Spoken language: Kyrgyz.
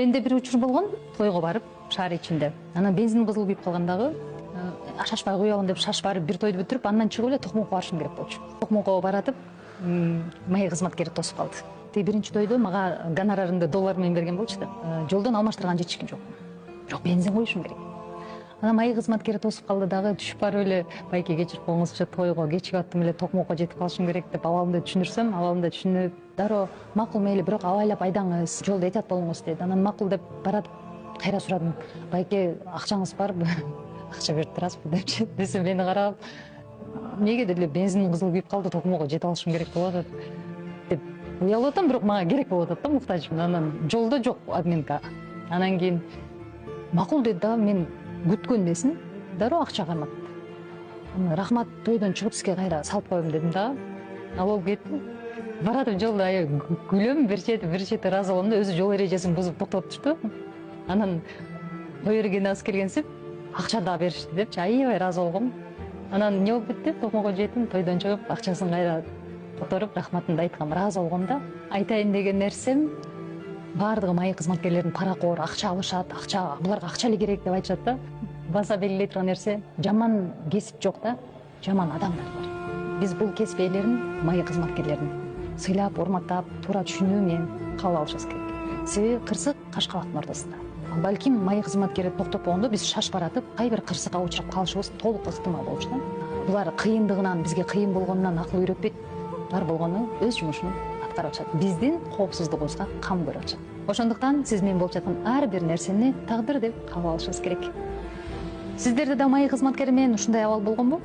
Менде бир учур болгон, тойго барып, шаар ичинде. Анан бензин кызыл күйүп калгандагы, шашпай коелун деп шашып барып бир тойду бүтүрүп, андан чыгып эле Токмокко барышым керек болчу. Токмокко баратып, маек кызматкери тосуп калды. Тиги биринчи тойдо мага гонорарымды доллар менен берген болчу да. Жолдон алмаштырган жетишкен жокмун. Бирок бензин коюшум керек. Анан маек кызматкери тосуп калды дагы, түшүп барып эле байке кечирип коюңузчу, тойго кечигип аттым эле, Токмокко жетип калышым керек деп абалымды түшүндүрсөм, абалымда түшүнүп, дароо макул мейли, бирок абайлап айдаңыз, жолдо этият болуңуз деди. Анан макул деп баратып кайра сурадым. Байке, акчаңыз барбы? Акча берип турасызбы депчи. Десе мени карап, эмнеге деле бензин кызыл күйүп калды, Токмокко жете алышым керек болуп атат деп уялып атам, бирок мага керек болуп атат да, муктажмын. Анан жолдо жок админка. Анан кийин макул деди да, мен күткөн несин дароо акча карматты. Рахмат, тойдон чыгып сизге кайра салып коем дедим да. Ал болуп кетти. Баратып жолдо күлөм, бир чети ыраазы болом да, өзү жол эрежесин бузуп токтоп турушту. Анан той эргене келгенсип, акча да беришти депчи, аябай ыраазы болгом. Анан эмне болуп кетти? Токмокко жеттим, тойдон чыгып, акчасын кайра которуп, рахматымды айткам, ыраазы болгом да. Айтайын деген нерсем, баардыгы маек кызматкерлерин паракор, акча алышат, буларга акча эле керек деп айтышат да. Баса белгилей турган нерсе, жаман кесип жок да, жаман адамдар бар. Биз бул кесип ээлерин, маек кызматкерлерин сыйлап, урматтап, туура түшүнүү менен кабыл алышыбыз керек. Себеби кырсык кашкалактын ортосунда. Балким маек кызматкери токтоп болгондо биз шашып баратып, кайбир кырсыкка учурап калышыбыз толук ыктымал болчу да. Булар кыйындыгынан, бизге кыйын болгонунан акыл үйрөтпейт. Булар болгону өз жумушун аткарып атышат. Биздин коопсуздугубузга кам көрүп атышат. Ошондуктан сиз менен болуп жаткан ар бир нерсени тагдыр деп кабыл алышыбыз керек. Сиздерде да маек кызматкери менен ушундай абал болгонбу?